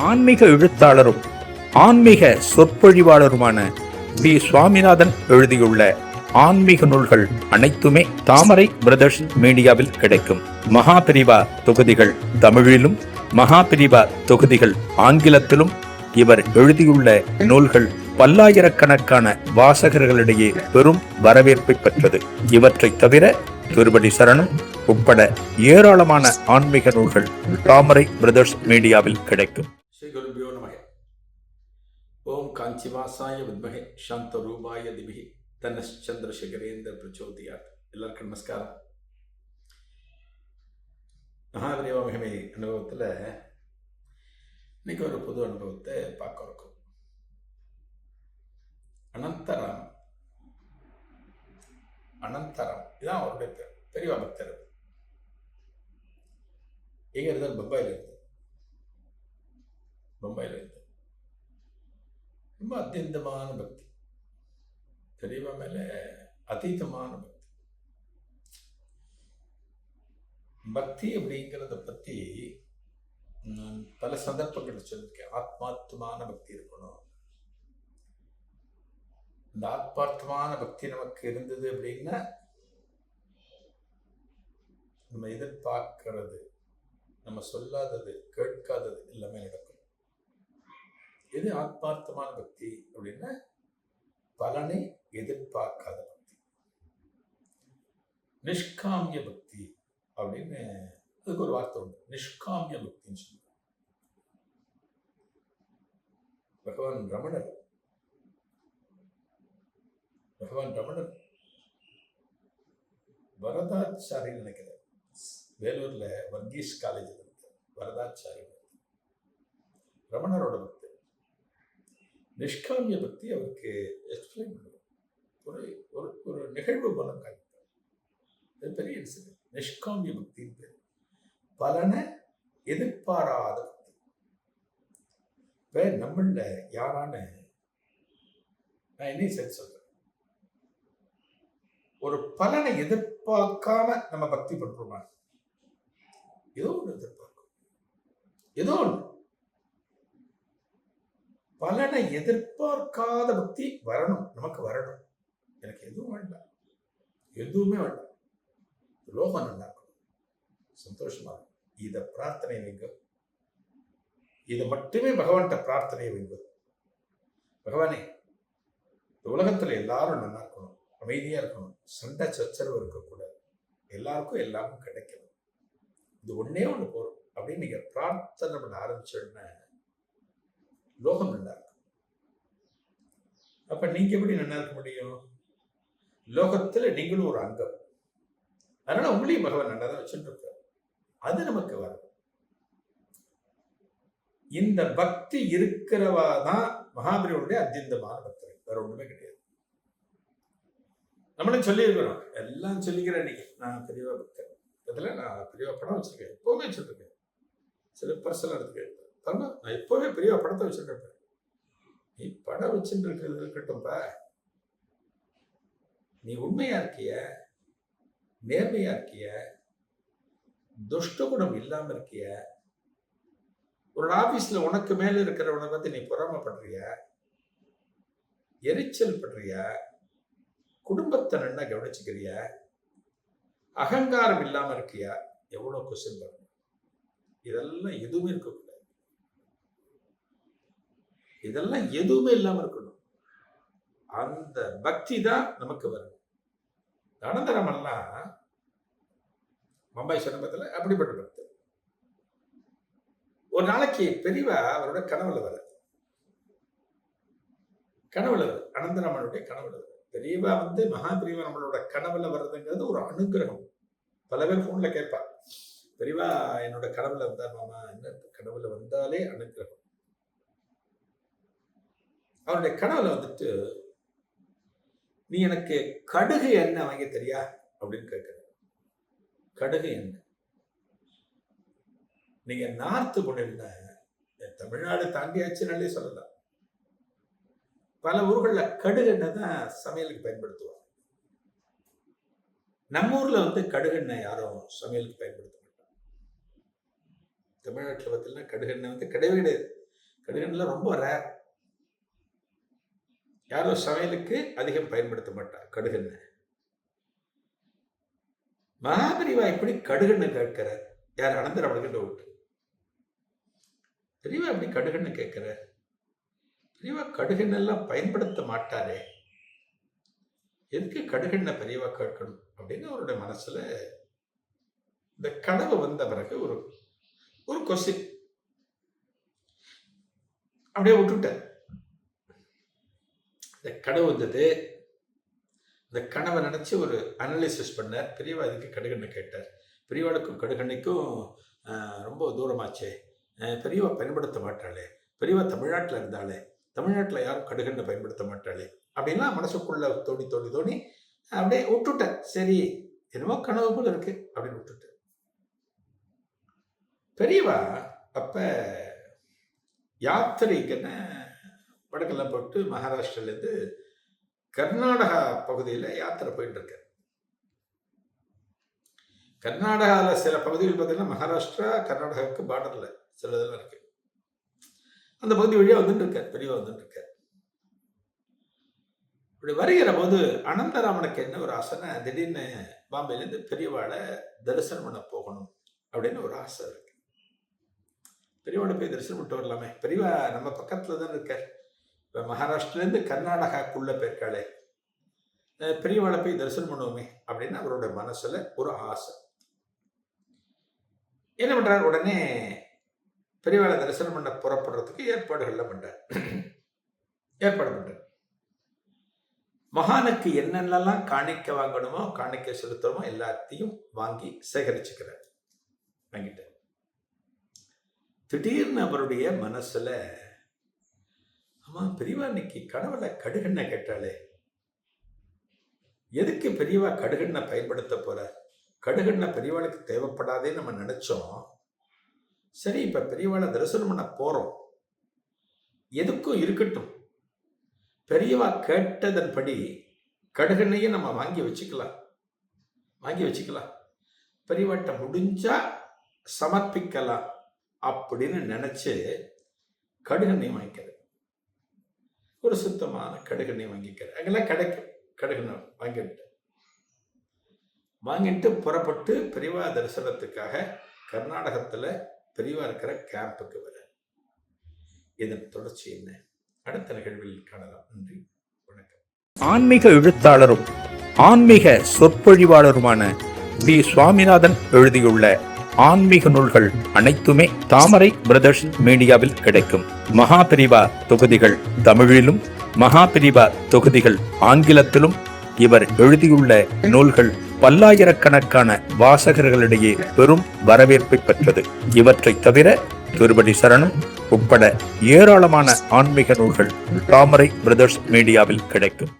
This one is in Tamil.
ஆன்மீக எழுத்தாளரும் ஆன்மீக சொற்பொழிவாளருமான பி. சுவாமிநாதன் எழுதியுள்ள ஆன்மீக நூல்கள் அனைத்துமே தாமரை பிரதர்ஸ் மீடியாவில் கிடைக்கும். மகாபிரிவா தொகுதிகள் தமிழிலும், மகாபிரிவா தொகுதிகள் ஆங்கிலத்திலும் இவர் எழுதியுள்ள நூல்கள் பல்லாயிரக்கணக்கான வாசகர்களிடையே பெரும் வரவேற்பை பெற்றது. இவற்றை தவிர திருப்படி சரணம் உட்பட ஏராளமான ஆன்மீக நூல்கள் தாமரை பிரதர்ஸ் மீடியாவில் கிடைக்கும். ஸ்ரீ குருபியோ நமக. ஓம் காஞ்சிவாசாய வித்மஹே சாந்த ரூபாய திபிஹி தன்னஸ் சந்திரசேகரேந்திர பிரச்சோதியாத். எல்லாருக்கும் நமஸ்காரம். மகாபிரிவா மகிமை அனுபவத்தில் இன்னைக்கு ஒரு புது அனுபவத்தை பார்க்க இருக்கும். அனந்தராம் இதான் அவருடைய பேர். பெரியவா பக்தர். எங்க இருந்தால் பம்பாயில இருந்து ரொம்ப அத்தியந்தமான பக்தி. பெரியவா மேல அதீதமான பக்தி. பக்தி அப்படிங்கிறத பத்தி நான் பல சந்தர்ப்பங்கள் சொல்லியிருக்கேன். ஆத்மார்த்தமான பக்தி இருக்கணும். இந்த ஆத்மார்த்தமான பக்தி நமக்கு இருந்தது அப்படின்னா நம்ம எதிர்பார்க்கிறது, நம்ம சொல்லாதது, கேட்காதது எல்லாமே நடக்கும். எது ஆத்மார்த்தமான பக்தி அப்படின்னா பலனை எதிர்பார்க்காத பக்தி. நிஷ்காமிய பக்தி அப்படின்னு அதுக்கு ஒரு வார்த்தை உண்டு. நிஷ்காமிய பக்தின்னு சொல்லுவாங்க. பகவான் ரமணர் வரதாச்சாரி நினைக்கிறேன். வேலூர்ல வர்கீஸ் காலேஜ் வரதாச்சாரி ரமணரோட பக்தி. நிஷ்காமிய பக்தி அவருக்கு எக்ஸ்பிளைன் பண்ணுவார். ஒரு நிகழ்வு மூலம் காமிப்பார். அது பெரிய இன்சிடென்ட். நிஷ்காமிய பக்தின்னு பேர். பலனை எதிர்பாராத பக்தி. இப்ப நம்மள யாரான நான் என்ன சேர்த்து சொல்றேன், ஒரு பலனை எதிர்பார்க்காம நம்ம பக்தி பண்றோமா? ஏதோ ஒன்று எதிர்பார்க்கும். ஏதோ ஒன்று பலனை எதிர்பார்க்காத பக்தி வரணும், நமக்கு வரணும். எனக்கு எதுவும் வேண்டாம், எதுவுமே வேண்டாம். லோகம் நல்லா இருக்கணும், சந்தோஷமா இருக்கும். இத பிரார்த்தனை வைங்க. இதை மட்டுமே பகவான்கிட்ட பிரார்த்தனை வைங்க. பகவானே, இந்த உலகத்துல எல்லாரும் நல்லா இருக்கணும், அமைதியா இருக்கணும், சண்டை சச்சரவு இருக்கக்கூடாது, எல்லாருக்கும் எல்லாமும் கிடைக்கணும். இது ஒன்னே ஒண்ணு போறோம் அப்படின்னு நீங்க பிரார்த்தனை பண்ண ஆரம்பிச்சோன்னா லோகம் நல்லா இருக்கும். அப்ப நீங்க எப்படி நல்லா இருக்க முடியும்? லோகத்துல நீங்களும் ஒரு அங்கம். அதனால உங்களையும் பகவான் நல்லா தான் வச்சுட்டு இருக்காரு. அது நமக்கு வரும். இந்த பக்தி இருக்கிறவா தான் மகாபிரிவனுடைய அத்தியந்தமான பக்தர்கள். வேற ஒண்ணுமே கிடையாது. நம்மளும் சொல்லியிருக்கிறோம், எல்லாம் சொல்லிக்கிறேன். இன்னைக்கு நான் பெரியவா பக்தர். அதில் நான் பெரியவா படம் வச்சிருக்கேன், எப்பவுமே வச்சுருக்கேன். சில பர்சனல் எடுத்துக்கேன். நான் எப்பவுமே பெரியவா படத்தை வச்சுட்டு இருப்பேன். நீ படம் வச்சுட்டு இருக்கிறது இருக்கட்டும்பா, நீ உண்மையா இருக்கிய, நேர்மையா இருக்கிய, துஷ்ட குணம் இல்லாம இருக்கிய, ஒரு ஆபீஸ்ல உனக்கு மேல இருக்கிறவனை பத்தி நீ பொறாமப்படுறிய, எரிச்சல் படுறிய, குடும்பத்தை நல்லா கவனிச்சுக்கிறிய, அகங்காரம் இல்லாம இருக்கியா, எவ்வளவு கொஸ்டின் பாருங்க. இதெல்லாம் எதுவுமே இருக்கக்கூடாது. இதெல்லாம் எதுவுமே இல்லாம இருக்கணும். அந்த பக்தி தான் நமக்கு வரும். அனந்தராமன்லாம் பம்பாய் சமீபத்துல அப்படிப்பட்ட பக்தி. ஒரு நாளைக்கு பெரியவா அவரோட கனவுல வர அனந்தராமனுடைய கனவுல வர. பெரியவா மகாபிரிவா நம்மளோட கனவுல வர்றதுங்கிறது ஒரு அனுகிரகம். பல பேர் போன்ல கேட்பார், பெரியவா என்னோட கனவுல வந்தார் மாமா. என்ன கனவுல வந்தாலே அனுகிரகம். அவருடைய கனவுல நீ எனக்கு கடுகு எண்ணெய் வாங்கி தெரியா அப்படின்னு கேட்கிற. கடுகு எண்ணெய் நீங்க நார்த்து போனீங்கன்னா, தமிழ்நாடு தாண்டியாச்சுனாலே சொல்லலாம், பல ஊர்கள்ல கடுகு எண்ணெய் தான் சமையலுக்கு பயன்படுத்துவாங்க. நம்ம ஊர்ல கடுகு எண்ணெய் யாரும் சமையலுக்கு பயன்படுத்த மாட்டாங்க. தமிழ்நாட்டில் பார்த்தீங்கன்னா கடுகு எண்ணெய் கிடையவே கிடையாது. கடுகெண்ணெய் ரொம்ப ரேர். யாரும் சமையலுக்கு அதிகம் பயன்படுத்த மாட்டார் கடுகெண்ணெய். மகாபெரிவா இப்படி கடுகெண்ணெய் கேட்கிறார். யார்? அனந்தராமன்கிட்ட விட்டு. பெரியவா எப்படி கடுகெண்ணெய் கேட்கிறார்? பெரியவா கடுகெண்ணெல்லாம் பயன்படுத்த மாட்டாரே, எதுக்கு கடுகெண்ணெய் பெரியவா கேட்கணும் அப்படின்னு அவருடைய மனசுல இந்த கனவு வந்த பிறகு ஒரு ஒரு கொஸ்டின் அப்படியே விட்டுட்டார். இந்த கனவு வந்தது. இந்த கனவை நினைச்சு ஒரு அனலிசிஸ் பண்ணார். பெரியவா இதுக்கு கடுகெண்ணெய் கேட்டார். பெரியவாளுக்கும் கடுகெண்ணைக்கும் ரொம்ப தூரமாச்சே, பெரியவா பயன்படுத்த மாட்டாளே, பெரியவா தமிழ்நாட்டில் இருந்தாலே, தமிழ்நாட்டில் யாரும் கடுகெண்ணெய் பயன்படுத்த மாட்டாளே அப்படின்லாம் மனசுக்குள்ள தோணி தோணி தோணி அப்படியே விட்டுட்டேன். சரி, என்னமோ கனவு போல இருக்கு அப்படின்னு விட்டுட்டேன். பெரியவா அப்ப யாத்திரைக்குன்னு வடக்கெல்லாம் போட்டு மகாராஷ்டிரிலேருந்து கர்நாடகா பகுதியில் யாத்திரை போயிட்டு இருக்க. கர்நாடகாவில் சில பகுதிகள் பார்த்தீங்கன்னா மகாராஷ்டிரா கர்நாடகாவுக்கு பார்டர்ல சில இதெல்லாம் இருக்கு. அந்த பகுதி வழியா வந்துட்டு இருக்க பெரியவா வந்துட்டு இருக்க. இப்படி வருகிற போது அனந்தராமனுக்கு என்ன ஒரு ஆசைன்னா, திடீர்னு பாம்பேலேருந்து பெரியவாளை தரிசனம் பண்ண போகணும் அப்படின்னு ஒரு ஆசை இருக்கு. பெரியவாளை போய் தரிசனம் பண்ணிட்டு வரலாமே, பெரியவா நம்ம பக்கத்துல தான் இருக்கார். இப்போ மகாராஷ்டிரிலேருந்து கர்நாடகாக்குள்ள போயிருக்காளே, பெரியவாளை போய் தரிசனம் பண்ணுவோமே அப்படின்னு அவரோட மனசுல ஒரு ஆசை. என்ன பண்றார்? உடனே பெரியவாளை தரிசனம் பண்ண புறப்படுறதுக்கு ஏற்பாடுகள்லாம் பண்றார். ஏற்பாடு பண்றார். மகானுக்கு என்னென்னலாம் காணிக்க வாங்கணுமோ, காணிக்க செலுத்தணுமோ எல்லாத்தையும் வாங்கி சேகரிச்சுக்கிறார். வாங்கிட்டு திடீர்னு அவருடைய மனசுல, ஆமா பெரியவா இன்னைக்கு கனவுல கடுகெண்ணெய் கேட்டாலே, எதுக்கு பெரியவா கடுகெண்ணெய் பயன்படுத்த போற? கடுகெண்ணெய் பெரியவாளுக்கு தேவைப்படாதே நம்ம நினைச்சோம். சரி, இப்ப பெரியவாளை தரிசனம் பண்ண போறோம், எதுக்கும் இருக்கட்டும், பெரியவா கேட்டதன்படி கடுகெண்ணையும் நம்ம வாங்கி வச்சுக்கலாம், பெரியவாட்ட முடிஞ்சா சமர்ப்பிக்கலாம் அப்படின்னு நினைச்சு கடுகெண்ணெய் வாங்கிக்கிறது. ஒரு சுத்தமான கடுகெண்ணெய் வாங்கிக்கிறது. அங்கெல்லாம் கிடைக்கும். கடுகெண்ணெய் வாங்கிட்டு புறப்பட்டு பெரியவா தரிசனத்துக்காக கர்நாடகத்துல பெரியவா இருக்கிற கேம்புக்கு வர. இதன் தொடர்ச்சி என்ன? அடுத்த நிகழ்வில் காணலாம். நன்றி, வணக்கம். ஆன்மீக எழுத்தாளரும் ஆன்மீக சொற்பொழிவாளருமான பி. சுவாமிநாதன் எழுதியுள்ள ஆன்மீக நூல்கள் அனைத்துமே தாமரை பிரதர்ஸ் மீடியாவில் கிடைக்கும். மகாபெரிவா தொகுதிகள் தமிழிலும், மகாபெரிவா தொகுதிகள் ஆங்கிலத்திலும் இவர் எழுதியுள்ள நூல்கள் பல்லாயிரக்கணக்கான வாசகர்களிடையே பெரும் வரவேற்பை பெற்றது. இவற்றை தவிர திருப்படி சரணம் உட்பட ஏராளமான ஆன்மீக நூல்கள் தாமரை பிரதர்ஸ் மீடியாவில் கிடைக்கும்.